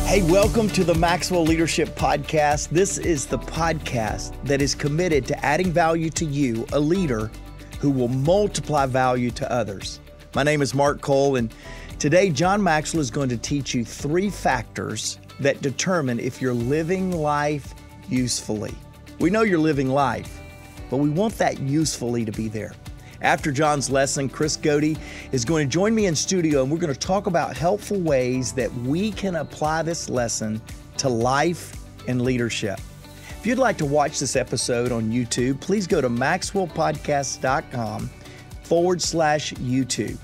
Hey, welcome to the Maxwell Leadership Podcast. This is the podcast that is committed to adding value to you, a leader who will multiply value to others. My name is Mark Cole, and today John Maxwell is going to teach you 3 factors that determine if you're living life usefully. We know you're living life, but we want that usefully to be there. After John's lesson, Chris Goede is going to join me in studio, and we're going to talk about helpful ways that we can apply this lesson to life and leadership. If you'd like to watch this episode on YouTube, please go to maxwellpodcast.com/YouTube.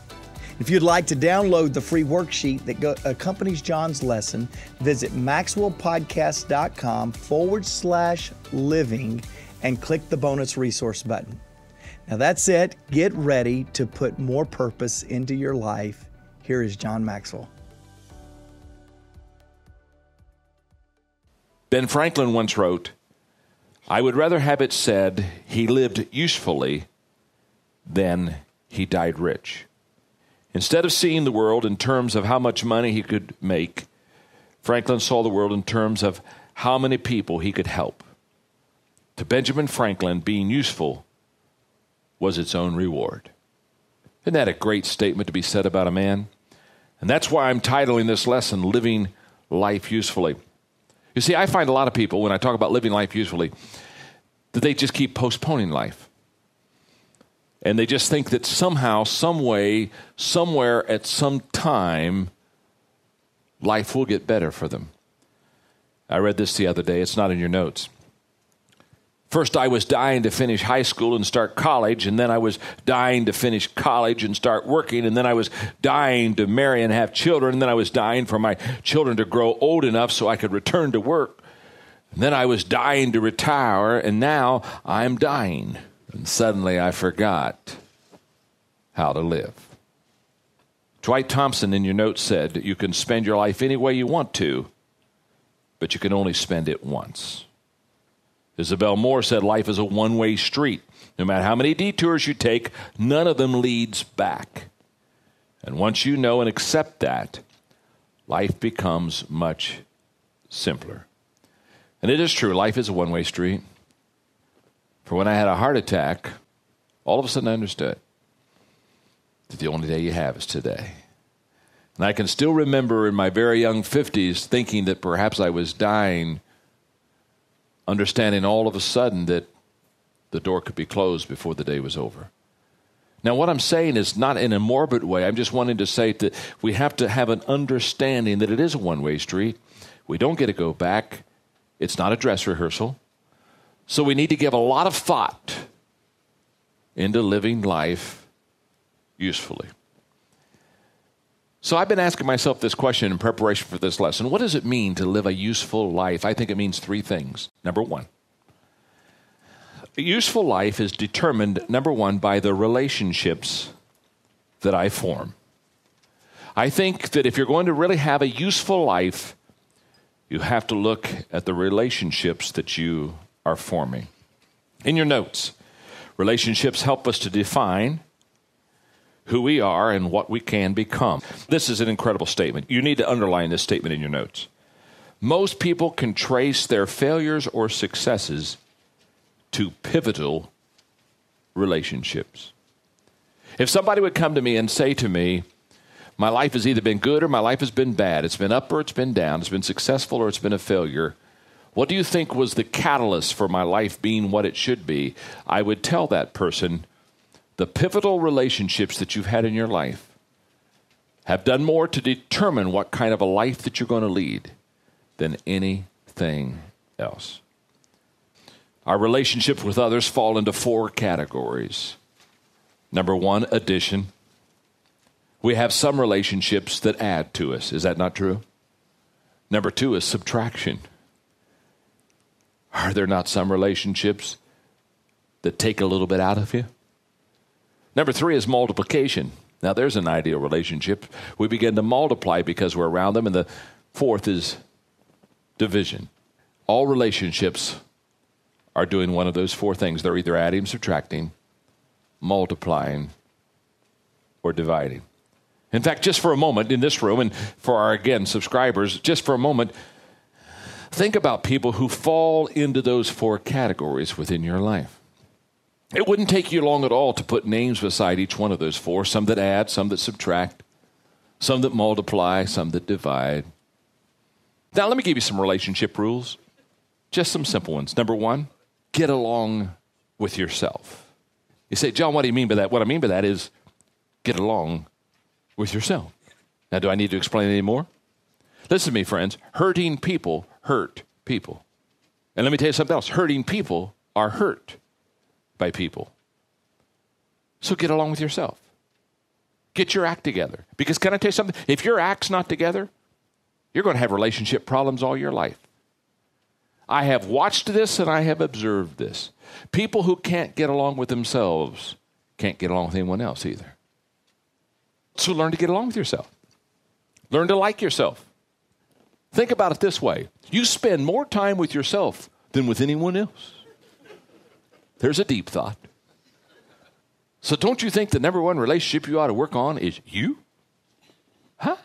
If you'd like to download the free worksheet that accompanies John's lesson, visit maxwellpodcast.com/living and click the bonus resource button. Now that's it. Get ready to put more purpose into your life. Here is John Maxwell. Ben Franklin once wrote, "I would rather have it said he lived usefully than he died rich." Instead of seeing the world in terms of how much money he could make, Franklin saw the world in terms of how many people he could help. To Benjamin Franklin, being useful was its own reward. Isn't that a great statement to be said about a man? And that's why I'm titling this lesson, Living Life Usefully. You see, I find a lot of people, when I talk about living life usefully, that they just keep postponing life. And they just think that somehow, some way, somewhere, at some time, life will get better for them. I read this the other day. It's not in your notes. First, I was dying to finish high school and start college, and then I was dying to finish college and start working, and then I was dying to marry and have children, and then I was dying for my children to grow old enough so I could return to work. And then I was dying to retire, and now I'm dying. And suddenly I forgot how to live. Dwight Thompson in your notes said, "You can spend your life any way you want to, but you can only spend it once." Isabel Moore said, "Life is a one-way street. No matter how many detours you take, none of them leads back." And once you know and accept that, life becomes much simpler. And it is true, life is a one-way street. For when I had a heart attack, all of a sudden I understood that the only day you have is today. And I can still remember in my very young 50s thinking that perhaps I was dying, understanding all of a sudden that the door could be closed before the day was over. Now, what I'm saying is not in a morbid way. I'm just wanting to say that we have to have an understanding that it is a one-way street. We don't get to go back. It's not a dress rehearsal. So we need to give a lot of thought into living life usefully. So I've been asking myself this question in preparation for this lesson. What does it mean to live a useful life? I think it means 3 things. Number 1, a useful life is determined, number 1, by the relationships that I form. I think that if you're going to really have a useful life, you have to look at the relationships that you are forming. In your notes, relationships help us to define who we are and what we can become. This is an incredible statement. You need to underline this statement in your notes. Most people can trace their failures or successes to pivotal relationships. If somebody would come to me and say to me, "My life has either been good or my life has been bad. It's been up or it's been down. It's been successful or it's been a failure. What do you think was the catalyst for my life being what it should be?" I would tell that person, the pivotal relationships that you've had in your life have done more to determine what kind of a life that you're going to lead than anything else. Our relationships with others fall into 4 categories. Number 1, addition. We have some relationships that add to us. Is that not true? Number 2 is subtraction. Are there not some relationships that take a little bit out of you? Number 3 is multiplication. Now, there's an ideal relationship. We begin to multiply because we're around them. And the 4th is division. All relationships are doing one of those 4 things. They're either adding, subtracting, multiplying, or dividing. In fact, just for a moment in this room, and for our, again, subscribers, just for a moment, think about people who fall into those 4 categories within your life. It wouldn't take you long at all to put names beside each one of those 4, some that add, some that subtract, some that multiply, some that divide. Now, let me give you some relationship rules, just some simple ones. Number 1, get along with yourself. You say, John, what do you mean by that? What I mean by that is get along with yourself. Now, do I need to explain any more? Listen to me, friends. Hurting people hurt people. And let me tell you something else. Hurting people are hurt by people. So get along with yourself. Get your act together. Because can I tell you something? If your act's not together, you're going to have relationship problems all your life. I have watched this and I have observed this. People who can't get along with themselves can't get along with anyone else either. So learn to get along with yourself. Learn to like yourself. Think about it this way. You spend more time with yourself than with anyone else. There's a deep thought. So don't you think the number 1 relationship you ought to work on is you? Huh?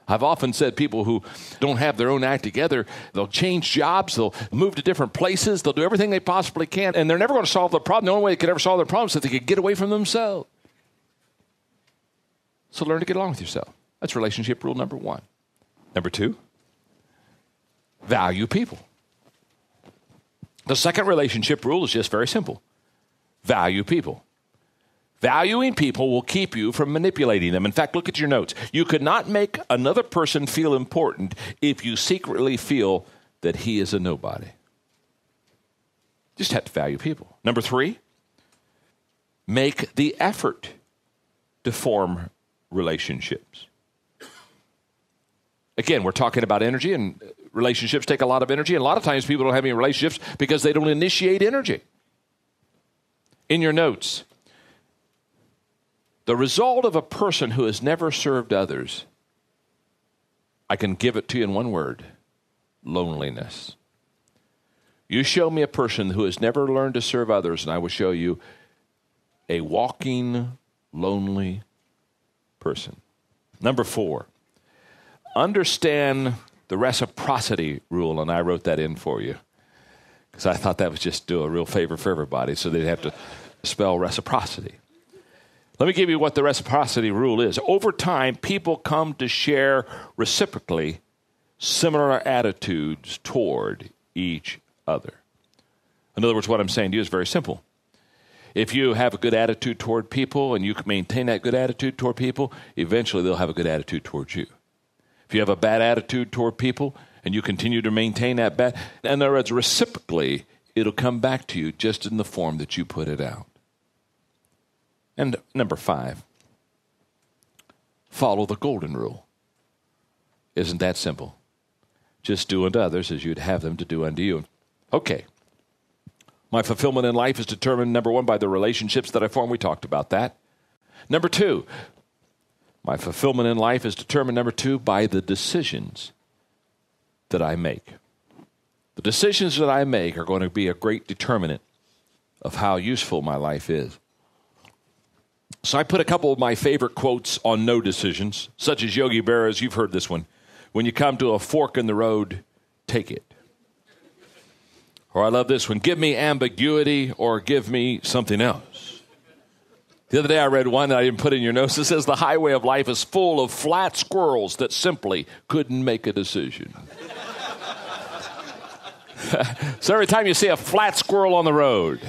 I've often said people who don't have their own act together, they'll change jobs, they'll move to different places, they'll do everything they possibly can, and they're never going to solve the problem. The only way they could ever solve their problem is if they could get away from themselves. So learn to get along with yourself. That's relationship rule number 1. Number 2, value people. The second relationship rule is just very simple. Value people. Valuing people will keep you from manipulating them. In fact, look at your notes. You could not make another person feel important if you secretly feel that he is a nobody. Just have to value people. Number 3, make the effort to form relationships. Again, we're talking about energy, and relationships take a lot of energy. And a lot of times people don't have any relationships because they don't initiate energy. In your notes, the result of a person who has never served others, I can give it to you in one word: loneliness. You show me a person who has never learned to serve others, and I will show you a walking, lonely person. Number 4, understand the reciprocity rule, and I wrote that in for you because I thought that would just do a real favor for everybody, so they'd have to spell reciprocity. Let me give you what the reciprocity rule is. Over time, people come to share reciprocally similar attitudes toward each other. In other words, what I'm saying to you is very simple. If you have a good attitude toward people and you can maintain that good attitude toward people, eventually they'll have a good attitude towards you. If you have a bad attitude toward people and you continue to maintain that bad, in other words, reciprocally, it'll come back to you just in the form that you put it out. And number 5, follow the golden rule. Isn't that simple? Just do unto others as you'd have them to do unto you. Okay. My fulfillment in life is determined, number 1, by the relationships that I form. We talked about that. Number 2, my fulfillment in life is determined, number 2, by the decisions that I make. The decisions that I make are going to be a great determinant of how useful my life is. So I put a couple of my favorite quotes on no decisions, such as Yogi Berra's. You've heard this one. When you come to a fork in the road, take it. Or I love this one. Give me ambiguity or give me something else. The other day I read one that I didn't put in your notes. It says the highway of life is full of flat squirrels that simply couldn't make a decision. So every time you see a flat squirrel on the road,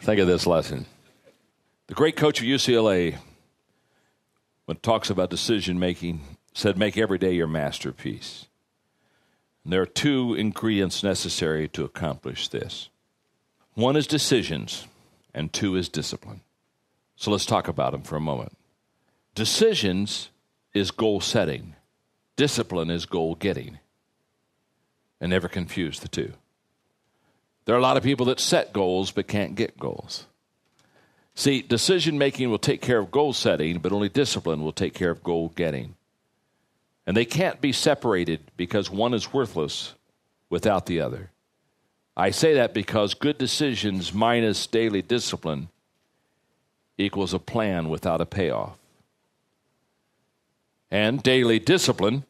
think of this lesson. The great coach of UCLA, when it talks about decision making, said make every day your masterpiece. And there are 2 ingredients necessary to accomplish this. 1 is decisions, and 2 is discipline. So let's talk about them for a moment. Decisions is goal setting. Discipline is goal getting. And never confuse the 2. There are a lot of people that set goals but can't get goals. See, decision making will take care of goal setting, but only discipline will take care of goal getting. And they can't be separated because one is worthless without the other. I say that because good decisions minus daily discipline equals a plan without a payoff. And daily discipline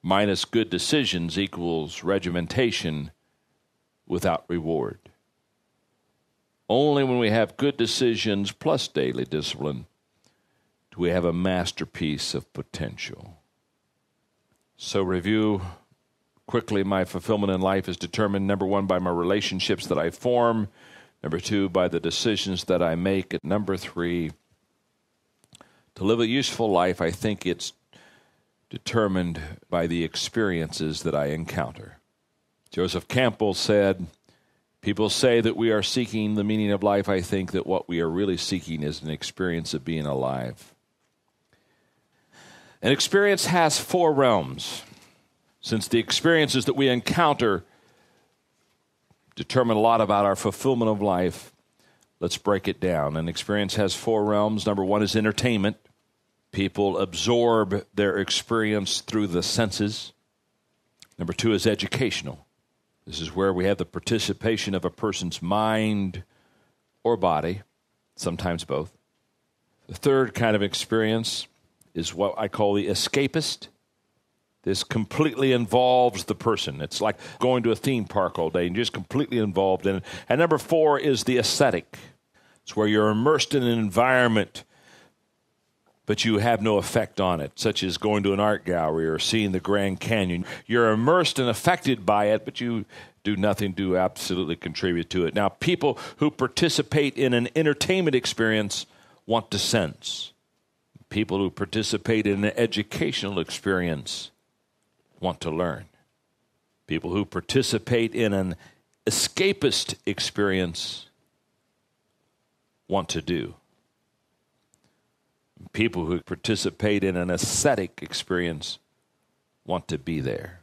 minus good decisions equals regimentation without reward. Only when we have good decisions plus daily discipline do we have a masterpiece of potential. So review quickly. My fulfillment in life is determined, number one, by my relationships that I form. Number two, by the decisions that I make. And number three, to live a useful life, I think it's determined by the experiences that I encounter. Joseph Campbell said, people say that we are seeking the meaning of life. I think that what we are really seeking is an experience of being alive. An experience has four realms. Since the experiences that we encounter determine a lot about our fulfillment of life, let's break it down. An experience has four realms. Number one is entertainment. People absorb their experience through the senses. Number two is educational. This is where we have the participation of a person's mind or body, sometimes both. The third kind of experience is what I call the escapist. This completely involves the person. It's like going to a theme park all day and just completely involved in it. And number four is the ascetic. It's where you're immersed in an environment, but you have no effect on it, such as going to an art gallery or seeing the Grand Canyon. You're immersed and affected by it, but you do nothing to absolutely contribute to it. Now, people who participate in an entertainment experience want to sense. People who participate in an educational experience want to learn. People who participate in an escapist experience want to do. People who participate in an ascetic experience want to be there.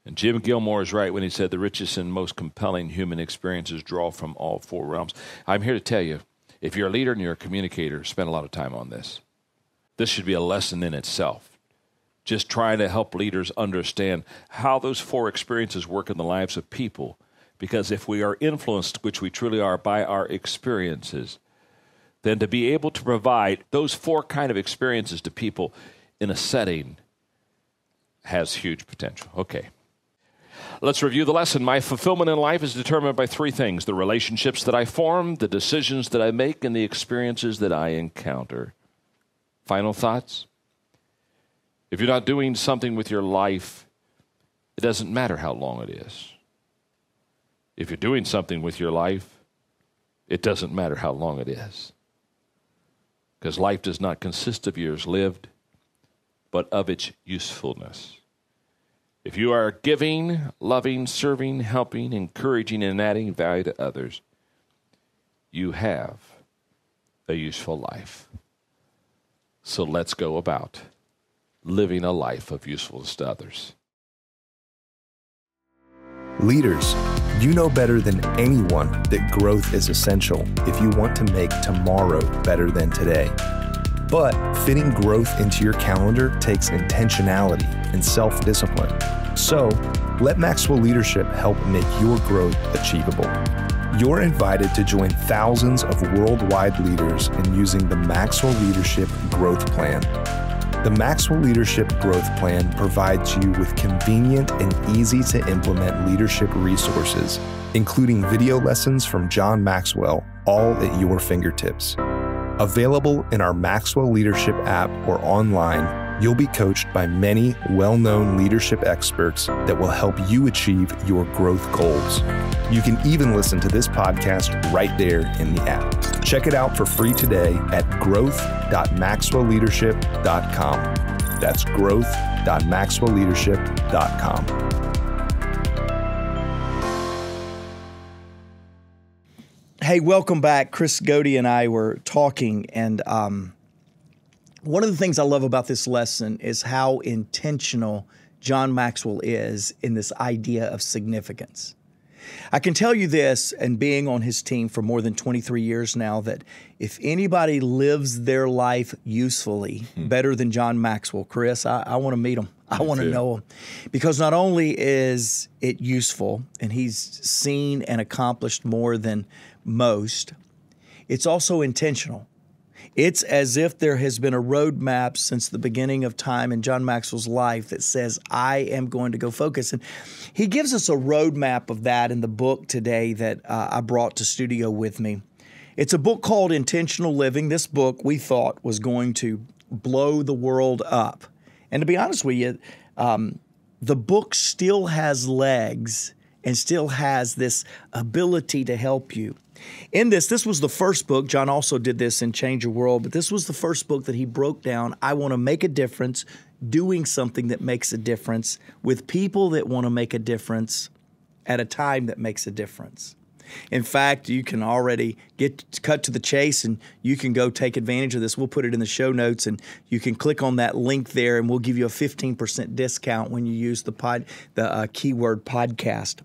And Jim Gilmore is right when he said the richest and most compelling human experiences draw from all four realms. I'm here to tell you, if you're a leader and you're a communicator, spend a lot of time on this. This should be a lesson in itself. Just trying to help leaders understand how those four experiences work in the lives of people. Because if we are influenced, which we truly are, by our experiences, then to be able to provide those four kind of experiences to people in a setting has huge potential. Okay. Let's review the lesson. My fulfillment in life is determined by three things: the relationships that I form, the decisions that I make, and the experiences that I encounter. Final thoughts? If you're not doing something with your life, it doesn't matter how long it is. If you're doing something with your life, it doesn't matter how long it is. Because life does not consist of years lived, but of its usefulness. If you are giving, loving, serving, helping, encouraging, and adding value to others, you have a useful life. So let's go about living a life of usefulness to others. Leaders, you know better than anyone that growth is essential if you want to make tomorrow better than today. But fitting growth into your calendar takes intentionality and self-discipline. So, let Maxwell Leadership help make your growth achievable. You're invited to join thousands of worldwide leaders in using the Maxwell Leadership Growth Plan. The Maxwell Leadership Growth Plan provides you with convenient and easy-to-implement leadership resources, including video lessons from John Maxwell, all at your fingertips. Available in our Maxwell Leadership app or online, you'll be coached by many well-known leadership experts that will help you achieve your growth goals. You can even listen to this podcast right there in the app. Check it out for free today at growth.maxwellleadership.com. That's growth.maxwellleadership.com. Hey, welcome back. Chris Goede and I were talking, and one of the things I love about this lesson is how intentional John Maxwell is in this idea of significance. I can tell you this, and being on his team for more than 23 years now, that if anybody lives their life usefully better than John Maxwell, Chris, I want to meet him. I want to know him. Because not only is it useful, and he's seen and accomplished more than most, it's also intentional. It's as if there has been a roadmap since the beginning of time in John Maxwell's life that says, I am going to go focus. And he gives us a roadmap of that in the book today that I brought to studio with me. It's a book called Intentional Living. This book we thought was going to blow the world up. And to be honest with you, the book still has legs and still has this ability to help you. In this was the first book. John also did this in Change Your World, but this was the first book that he broke down. I want to make a difference, doing something that makes a difference with people that want to make a difference at a time that makes a difference. In fact, you can already cut to the chase, and you can go take advantage of this. We'll put it in the show notes, and you can click on that link there, and we'll give you a 15% discount when you use the keyword podcast.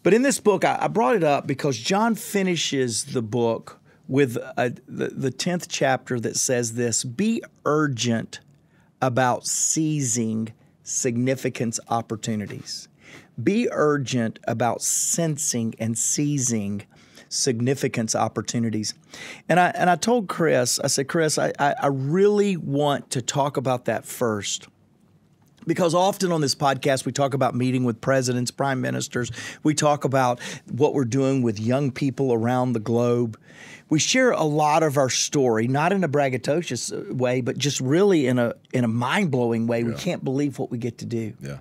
But in this book, I brought it up because John finishes the book with the 10th chapter that says this: be urgent about seizing significance opportunities. Be urgent about sensing and seizing significance opportunities. And I told Chris, I said, Chris, I really want to talk about that first. Because often on this podcast, we talk about meeting with presidents, prime ministers. We talk about what we're doing with young people around the globe. We share a lot of our story, not in a braggadocious way, but just really in a mind-blowing way. Yeah. We can't believe what we get to do. Yeah.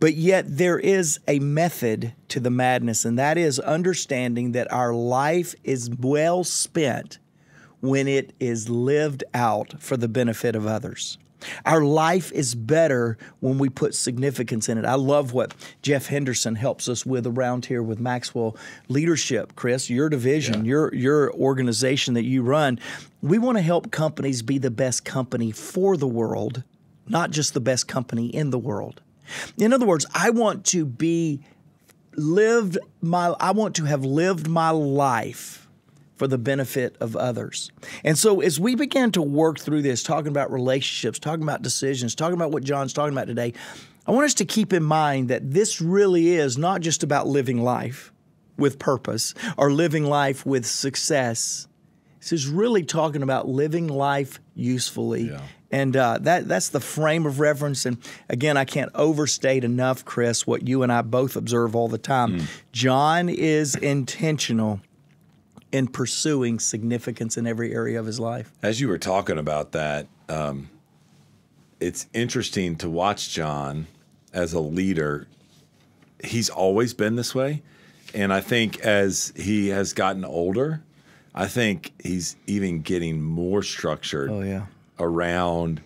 But yet there is a method to the madness, and that is understanding that our life is well spent when it is lived out for the benefit of others. Our life is better when we put significance in it. I love what Jeff Henderson helps us with around here with Maxwell Leadership. Chris, your division, your organization that you run, we want to help companies be the best company for the world, not just the best company in the world. In other words, I want to have lived my life for the benefit of others. And so as we began to work through this, talking about relationships, talking about decisions, talking about what John's talking about today, I want us to keep in mind that this really is not just about living life with purpose or living life with success. This is really talking about living life usefully. Yeah. And that's the frame of reference. And again, I can't overstate enough, Chris, what you and I both observe all the time. John is intentional in pursuing significance in every area of his life. As you were talking about that, it's interesting to watch John as a leader. He's always been this way. And I think as he has gotten older, I think he's even getting more structured around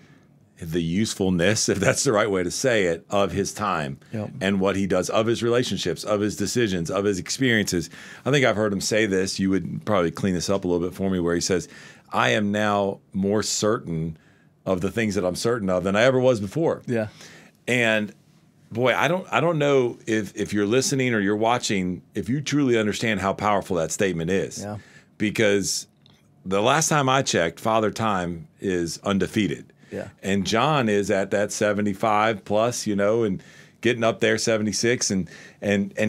the usefulness, if that's the right way to say it, of his time and what he does, of his relationships, of his decisions, of his experiences. I think I've heard him say this. You would probably clean this up a little bit for me, where he says, I am now more certain of the things that I'm certain of than I ever was before. Yeah. And boy, I don't know if you're listening or you're watching, if you truly understand how powerful that statement is. Yeah. Because the last time I checked, Father Time is undefeated. Yeah. And John is at that 75 plus, and getting up there, 76, and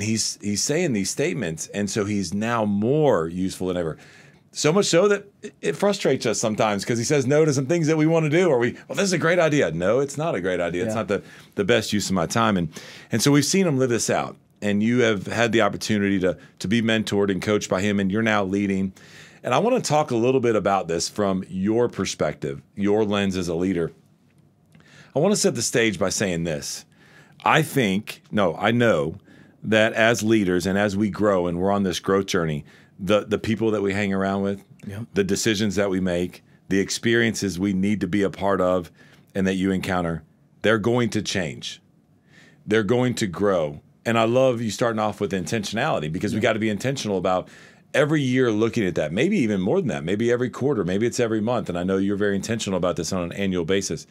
he's saying these statements, and so he's now more useful than ever. So much so that it frustrates us sometimes because he says no to some things that we want to do, or well, this is a great idea. No, it's not a great idea. It's not the best use of my time. And so we've seen him live this out, and you have had the opportunity to be mentored and coached by him, and you're now leading. And I want to talk a little bit about this from your perspective, your lens as a leader. I want to set the stage by saying this. I know that as leaders and as we grow and we're on this growth journey, the people that we hang around with, the decisions that we make, the experiences we need to be a part of and that you encounter, they're going to change. They're going to grow. And I love you starting off with intentionality, because we got to be intentional about every year looking at that, maybe even more than that, maybe every quarter, maybe it's every month. And I know you're very intentional about this on an annual basis.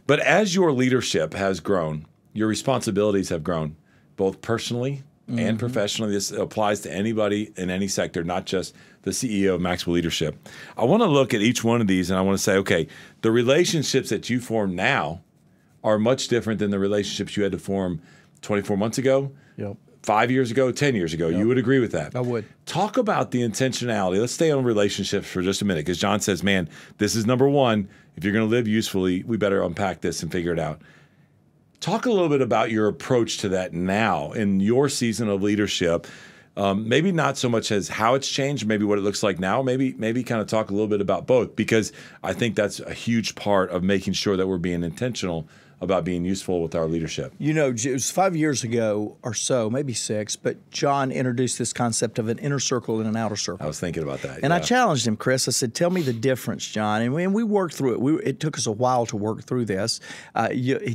But as your leadership has grown, your responsibilities have grown, both personally and professionally. This applies to anybody in any sector, not just the CEO of Maxwell Leadership. I want to look at each one of these, and I want to say, okay, the relationships that you form now are much different than the relationships you had to form 24 months ago, 5 years ago, 10 years ago. Yep. You would agree with that. I would. Talk about the intentionality. Let's stay on relationships for just a minute, because John says, man, this is number one. If you're going to live usefully, we better unpack this and figure it out. Talk a little bit about your approach to that now in your season of leadership. Maybe not so much as how it's changed, maybe what it looks like now. Maybe kind of talk a little bit about both, because I think that's a huge part of making sure that we're being intentional about being useful with our leadership. You know, it was 5 years ago or so, maybe 6, but John introduced this concept of an inner circle and an outer circle. I was thinking about that. And I challenged him, Chris. I said, tell me the difference, John. And we worked through it. It took us a while to work through this.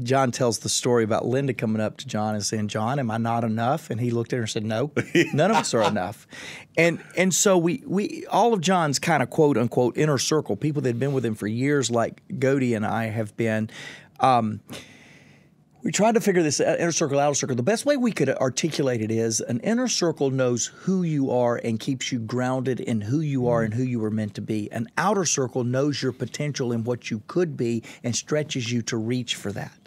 John tells the story about Linda coming up to John and saying, John, am I not enough? And he looked at her and said, no, none of us are enough. And so we all of John's kind of quote unquote inner circle, people that had been with him for years, like Goede and I have been, we tried to figure this inner circle, outer circle. The best way we could articulate it is an inner circle knows who you are and keeps you grounded in who you are and who you were meant to be. An outer circle knows your potential and what you could be and stretches you to reach for that.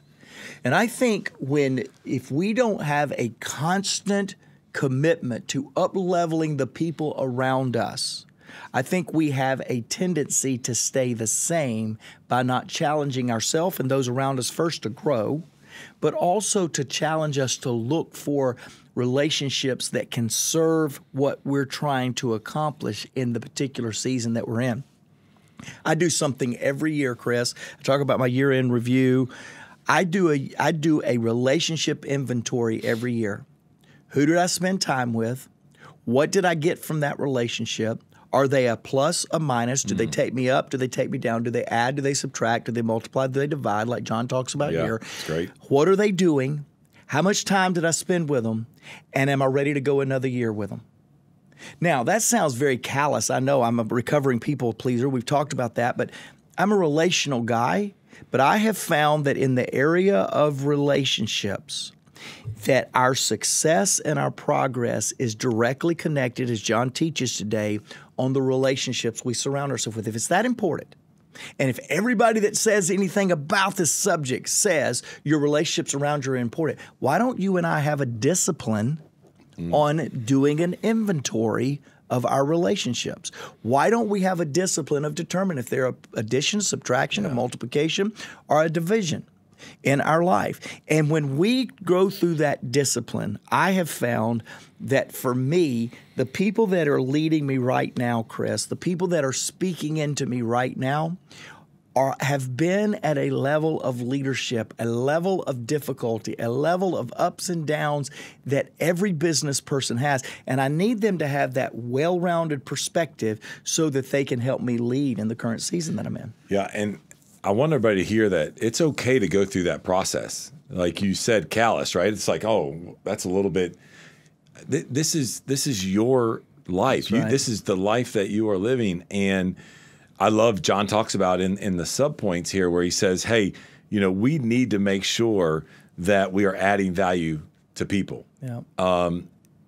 And I think if we don't have a constant commitment to up-leveling the people around us, I think we have a tendency to stay the same by not challenging ourselves and those around us first to grow, but also to challenge us to look for relationships that can serve what we're trying to accomplish in the particular season that we're in. I do something every year, Chris. I talk about my year-end review. I do a relationship inventory every year. Who did I spend time with? What did I get from that relationship? Are they a plus, a minus? Do they take me up? Do they take me down? Do they add? Do they subtract? Do they multiply? Do they divide, like John talks about here? That's great. What are they doing? How much time did I spend with them? And am I ready to go another year with them? Now, that sounds very callous. I know I'm a recovering people pleaser. We've talked about that. But I'm a relational guy. But I have found that in the area of relationships, that our success and our progress is directly connected, as John teaches today, on the relationships we surround ourselves with. If it's that important, and if everybody that says anything about this subject says your relationships around you are important, why don't you and I have a discipline on doing an inventory of our relationships? Why don't we have a discipline of determining if they're addition, subtraction, a multiplication, or a division in our life? And when we go through that discipline, I have found that for me, the people that are leading me right now, Chris, the people that are speaking into me right now have been at a level of leadership, a level of difficulty, a level of ups and downs that every business person has. And I need them to have that well-rounded perspective so that they can help me lead in the current season that I'm in. Yeah, and I want everybody to hear that it's okay to go through that process. Like you said, callous, right? It's like, oh, that's a little bit. This is your life. Right. This is the life that you are living. And I love John talks about in the subpoints here where he says, hey, we need to make sure that we are adding value to people. Yeah.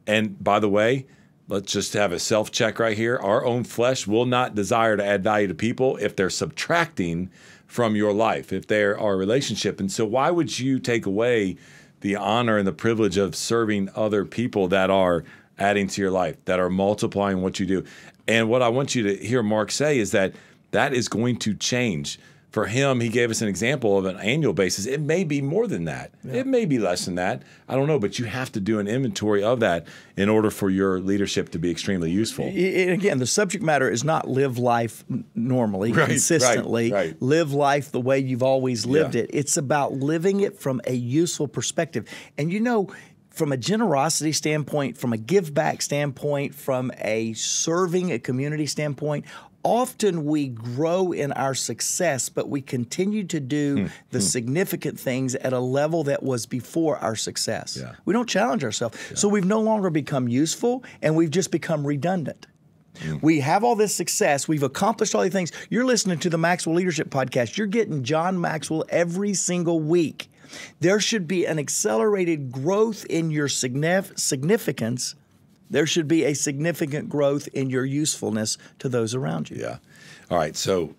And by the way, let's just have a self-check right here. Our own flesh will not desire to add value to people if they're subtracting from your life, if they're our relationship. And so why would you take away the honor and the privilege of serving other people that are adding to your life, that are multiplying what you do? And what I want you to hear Mark say is that is going to change. For him, he gave us an example of an annual basis. It may be more than that. Yeah. It may be less than that. I don't know, but you have to do an inventory of that in order for your leadership to be extremely useful. And again, the subject matter is not live life normally, consistently. Right. Live life the way you've always lived it. It's about living it from a useful perspective. And from a generosity standpoint, from a give back standpoint, from a serving a community standpoint, often we grow in our success, but we continue to do the significant things at a level that was before our success. Yeah. We don't challenge ourselves. Yeah. So we've no longer become useful, and we've just become redundant. We have all this success. We've accomplished all these things. You're listening to the Maxwell Leadership Podcast. You're getting John Maxwell every single week. There should be an accelerated growth in your significance. There should be a significant growth in your usefulness to those around you. Yeah. All right, so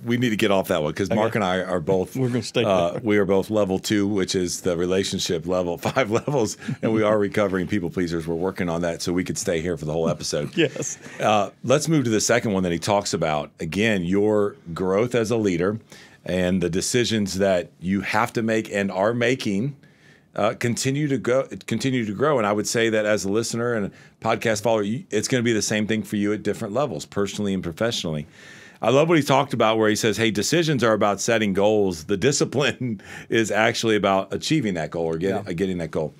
we need to get off that one because Mark and I are both. We're going to stay. We are both level 2, which is the relationship level, 5 levels, and we are recovering people pleasers. We're working on that so we could stay here for the whole episode. Yes. Let's move to the second one that he talks about. Again, your growth as a leader and the decisions that you have to make and are making. Continue to grow. And I would say that as a listener and a podcast follower, it's going to be the same thing for you at different levels, personally and professionally. I love what he talked about where he says, hey, decisions are about setting goals. The discipline is actually about achieving that goal or getting that goal.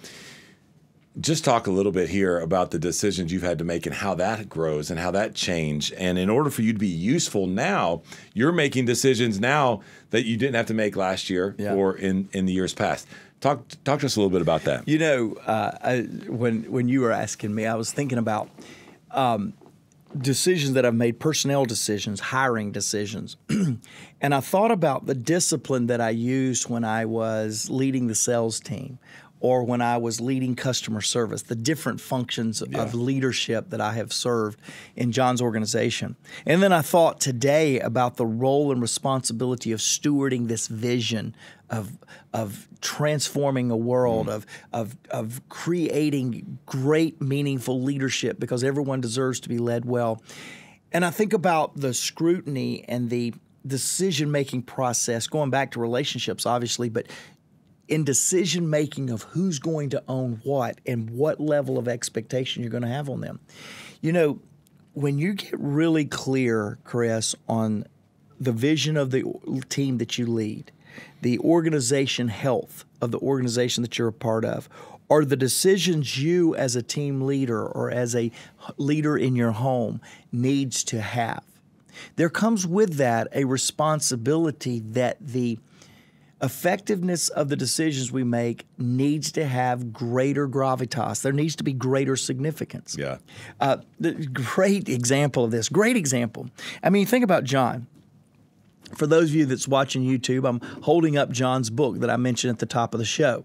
Just talk a little bit here about the decisions you've had to make and how that grows and how that changed. And in order for you to be useful now, you're making decisions now that you didn't have to make last year or in the years past. Talk to us a little bit about that. You know, when you were asking me, I was thinking about decisions that I've made, personnel decisions, hiring decisions. And I thought about the discipline that I used when I was leading the sales team or when I was leading customer service, the different functions of leadership that I have served in John's organization. And then I thought today about the role and responsibility of stewarding this vision of transforming a world, of creating great, meaningful leadership because everyone deserves to be led well. And I think about the scrutiny and the decision-making process, going back to relationships, obviously, but in decision-making of who's going to own what and what level of expectation you're going to have on them. You know, when you get really clear, Chris, on the vision of the team that you lead, the organization health of the organization that you're a part of, or the decisions you as a team leader or as a leader in your home needs to have, there comes with that a responsibility that the effectiveness of the decisions we make needs to have greater gravitas. There needs to be greater significance. Yeah. Great example of this. Great example. I mean, think about John. For those of you that's watching YouTube, I'm holding up John's book that I mentioned at the top of the show.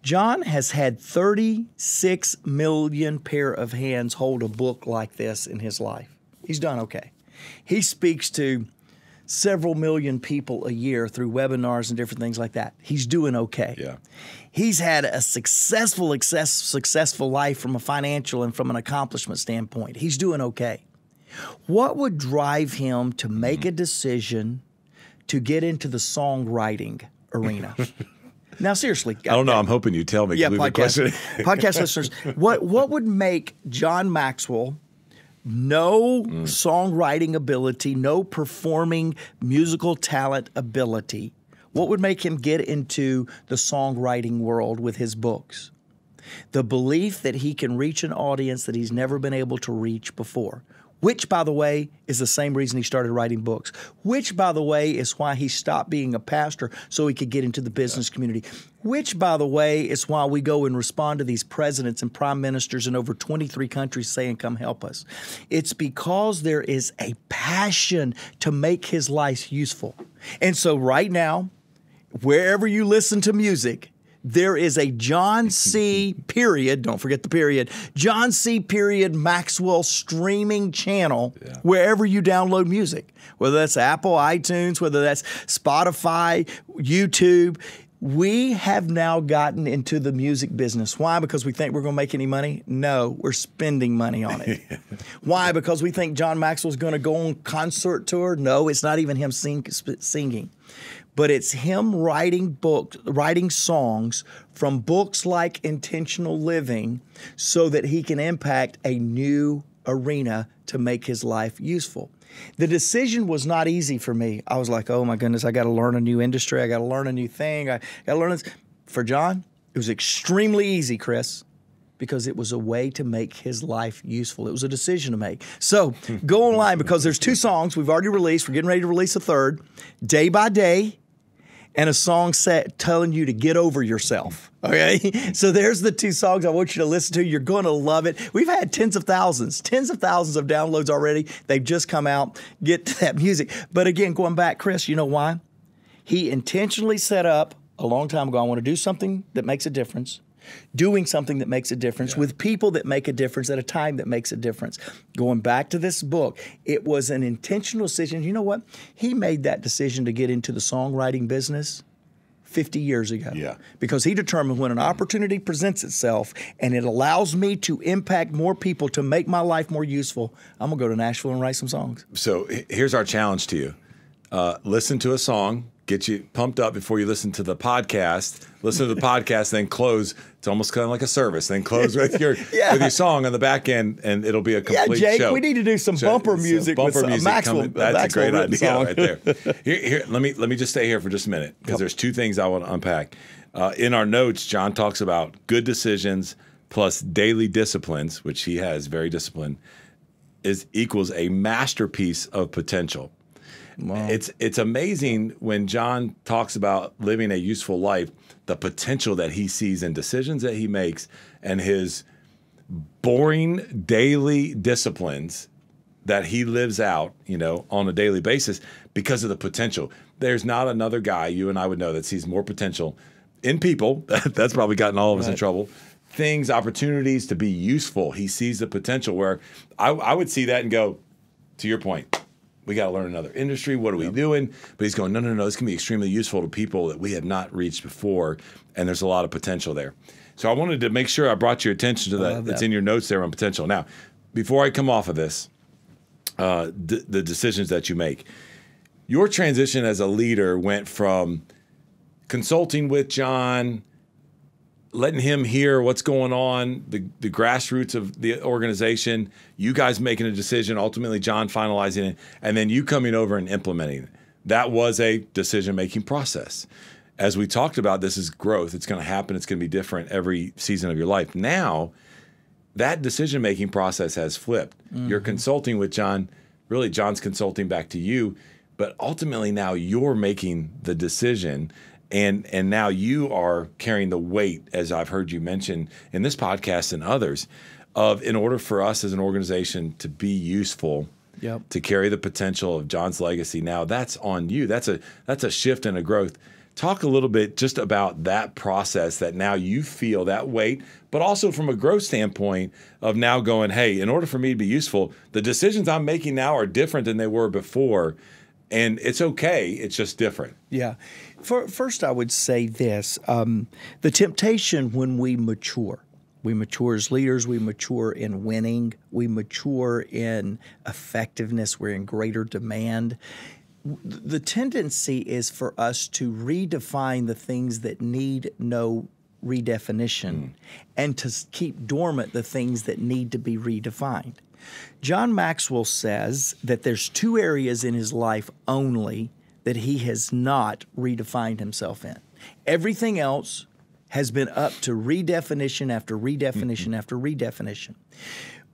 John has had 36 million pair of hands hold a book like this in his life. He's done okay. He speaks to several million people a year through webinars and different things like that. He's doing okay. Yeah. He's had a successful life from a financial and from an accomplishment standpoint. He's doing okay. What would drive him to make a decision to get into the songwriting arena? Now, seriously. I don't know. I'm hoping you tell me. Yeah, podcast listeners. What would make John Maxwell no songwriting ability, no performing musical talent ability? What would make him get into the songwriting world with his books? The belief that he can reach an audience that he's never been able to reach before. Which, by the way, is the same reason he started writing books. Which, by the way, is why he stopped being a pastor so he could get into the business community. Which, by the way, is why we go and respond to these presidents and prime ministers in over 23 countries saying, come help us. It's because there is a passion to make his life useful. And so right now, wherever you listen to music, there is a John C. period, don't forget the period, John C. period Maxwell streaming channel wherever you download music, whether that's Apple, iTunes, whether that's Spotify, YouTube. We have now gotten into the music business. Why? Because we think we're going to make any money? No, we're spending money on it. Why? Because we think John Maxwell's going to go on concert tour? No, it's not even him singing. But it's him writing songs from books like Intentional Living so that he can impact a new arena to make his life useful. The decision was not easy for me. I was like, oh my goodness, I got to learn a new industry. I got to learn a new thing. I got to learn this. For John, it was extremely easy, Chris, because it was a way to make his life useful. It was a decision to make. So go online because there's 2 songs we've already released. We're getting ready to release a third, Day by Day, and a song set telling you to get over yourself. Okay? So there's the 2 songs I want you to listen to. You're going to love it. We've had tens of thousands of downloads already. They've just come out. Get to that music. But again, going back, Chris, you know why? He intentionally set up a long time ago, I want to do something that makes a difference. doing something that makes a difference with people that make a difference at a time that makes a difference. Going back to this book, it was an intentional decision. You know what? He made that decision to get into the songwriting business 50 years ago. Yeah. Because he determined when an opportunity presents itself and it allows me to impact more people, to make my life more useful, I'm going to go to Nashville and write some songs. So here's our challenge to you. Listen to a song, get you pumped up before you listen to the podcast. Listen to the podcast, then close. It's almost kind of like a service. Then close with your with your song on the back end, and it'll be a complete Jake, show. we need to do some bumper music with Maxwell. That's a great idea song. right there. Here, let me just stay here for just a minute, because there's two things I want to unpack. In our notes, John talks about good decisions plus daily disciplines, which he has, very disciplined, equals a masterpiece of potential. Wow. It's amazing when John talks about living a useful life, the potential that he sees in decisions that he makes and his boring daily disciplines that he lives out, on a daily basis because of the potential. There's not another guy, you and I would know, that sees more potential in people. That's probably gotten all of us in trouble. Things, opportunities to be useful. He sees the potential where I would see that and go, to your point, we got to learn another industry. What are we doing? But he's going, no. This can be extremely useful to people that we have not reached before, and there's a lot of potential there. So I wanted to make sure I brought your attention to that. It's in your notes there on potential. Now, before I come off of this, the decisions that you make, your transition as a leader went from consulting with John, letting him hear what's going on, the grassroots of the organization, you guys making a decision, ultimately John finalizing it, and then you coming over and implementing it. That was a decision-making process. As we talked about, this is growth. It's going to happen. It's going to be different every season of your life. Now, that decision-making process has flipped. Mm-hmm. You're consulting with John. Really, John's consulting back to you. But ultimately, now you're making the decision. And now you are carrying the weight, as I've heard you mention in this podcast and others, of in order for us as an organization to be useful, to carry the potential of John's legacy. Now that's on you. That's a shift and a growth. Talk a little bit just about that process, that now you feel that weight, but also from a growth standpoint of now going, hey, in order for me to be useful, the decisions I'm making now are different than they were before. And it's okay. It's just different. Yeah. First, I would say this. The temptation when we mature as leaders, we mature in winning, we mature in effectiveness, we're in greater demand. The tendency is for us to redefine the things that need no redefinition and to keep dormant the things that need to be redefined. John Maxwell says that there's two areas in his life only that he has not redefined himself in. Everything else has been up to redefinition after redefinition after redefinition.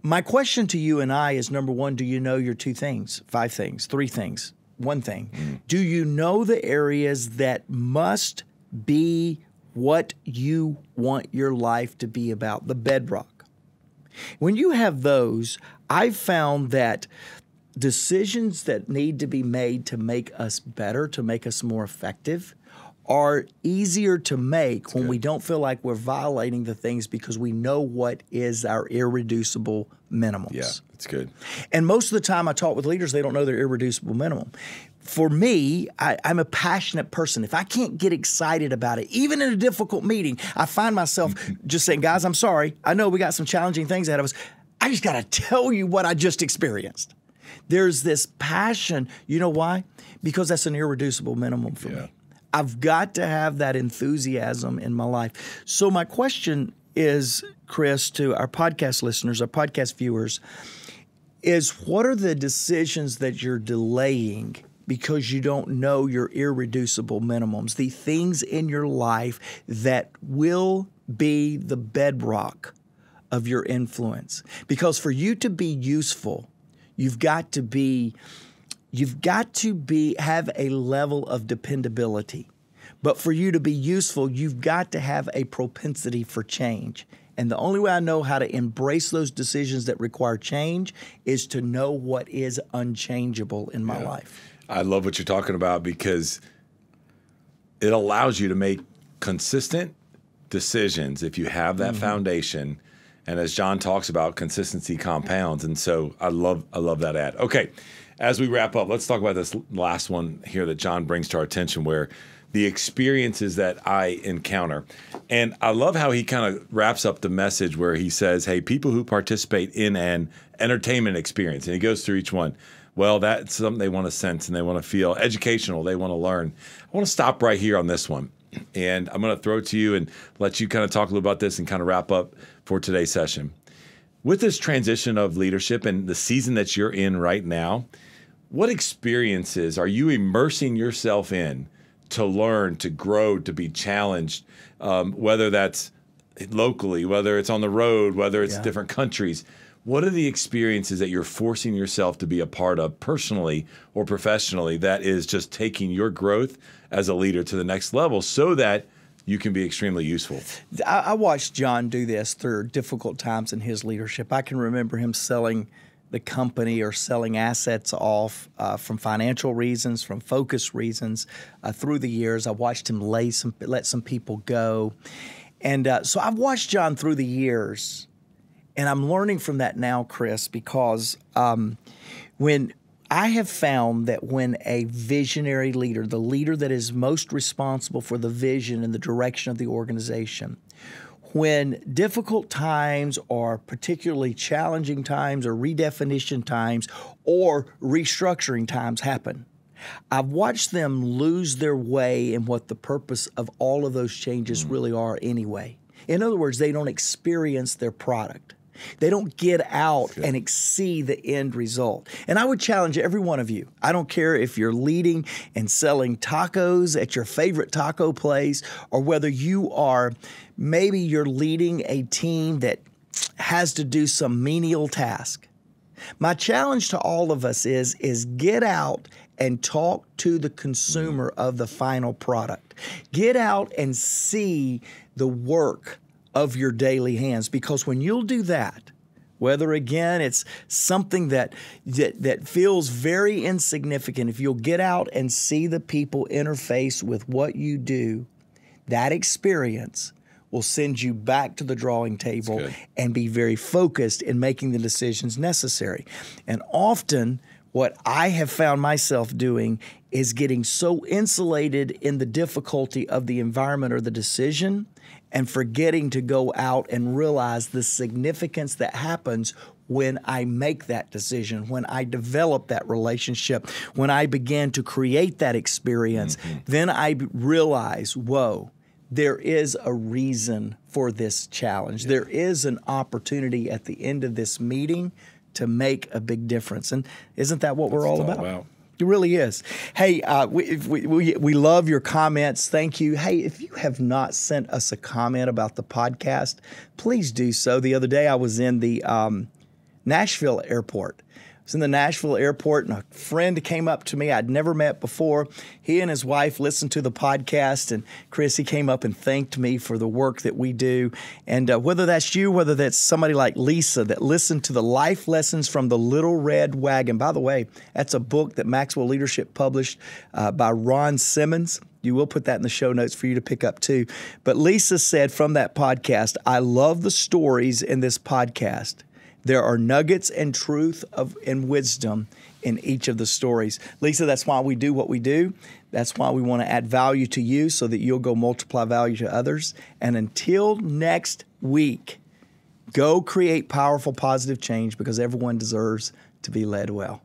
My question to you and I is, number one, do you know your two things, 5 things, 3 things, 1 thing? Do you know the areas that must be what you want your life to be about, the bedrock? When you have those, I've found that decisions that need to be made to make us better, to make us more effective, are easier to make when we don't feel like we're violating the things because we know what is our irreducible minimums. Yeah, that's good. And most of the time I talk with leaders, they don't know their irreducible minimum. For me, I'm a passionate person. If I can't get excited about it, even in a difficult meeting, I find myself just saying, guys, I'm sorry. I know we got some challenging things ahead of us. I just got to tell you what I just experienced. There's this passion. You know why? Because that's an irreducible minimum for me. I've got to have that enthusiasm in my life. So my question is, Chris, to our podcast listeners, our podcast viewers, is what are the decisions that you're delaying because you don't know your irreducible minimums, the things in your life that will be the bedrock of your influence? Because for you to be useful, you've got to have a level of dependability. But for you to be useful, you've got to have a propensity for change. And the only way I know how to embrace those decisions that require change is to know what is unchangeable in my life. I love what you're talking about because it allows you to make consistent, decisions if you have that foundation. And as John talks about, consistency compounds. And so I love that ad. Okay, as we wrap up, let's talk about this last one here that John brings to our attention, where the experiences that I encounter. And I love how he kind of wraps up the message where he says, hey, people who participate in an entertainment experience, and he goes through each one. Well, that's something they want to sense and they want to feel educational. They want to learn. I want to stop right here on this one. And I'm going to throw it to you and let you kind of talk a little about this and kind of wrap up for today's session. With this transition of leadership and the season that you're in right now, what experiences are you immersing yourself in to learn, to grow, to be challenged, whether that's locally, whether it's on the road, whether it's different countries? What are the experiences that you're forcing yourself to be a part of personally or professionally that is just taking your growth as a leader to the next level so that you can be extremely useful? I watched John do this through difficult times in his leadership. I can remember him selling the company or selling assets off from financial reasons, from focus reasons. Through the years, I watched him let some people go. And so I've watched John through the years, and I'm learning from that now, Chris, because when I have found that when a visionary leader, the leader that is most responsible for the vision and the direction of the organization, when difficult times or particularly challenging times or redefinition times or restructuring times happen, I've watched them lose their way in what the purpose of all of those changes really are anyway. In other words, they don't experience their product. They don't get out and see the end result. And I would challenge every one of you. I don't care if you're leading and selling tacos at your favorite taco place, or whether maybe you're leading a team that has to do some menial task. My challenge to all of us is get out and talk to the consumer of the final product. Get out and see the work of your daily hands, because when you'll do that, whether again it's something that feels very insignificant, if you'll get out and see the people interface with what you do, that experience will send you back to the drawing table and be very focused in making the decisions necessary. And often what I have found myself doing is getting so insulated in the difficulty of the environment or the decision and forgetting to go out and realize the significance that happens when I make that decision, when I develop that relationship, when I begin to create that experience. Then I realize, whoa, there is a reason for this challenge. There is an opportunity at the end of this meeting to make a big difference. And isn't that what we're all about? It really is. Hey, we love your comments. Thank you. Hey, if you have not sent us a comment about the podcast, please do so. The other day I was in the Nashville airport. I was in the Nashville airport, and a friend came up to me I'd never met before. He and his wife listened to the podcast, and Chris, he came up and thanked me for the work that we do. And whether that's you, whether that's somebody like Lisa that listened to the life lessons from the Little Red Wagon. By the way, that's a book that Maxwell Leadership published by Ron Simmons. You will put that in the show notes for you to pick up too. But Lisa said from that podcast, I love the stories in this podcast. There are nuggets and truth and wisdom in each of the stories. Lisa, that's why we do what we do. That's why we want to add value to you so that you'll go multiply value to others. And until next week, go create powerful, positive change, because everyone deserves to be led well.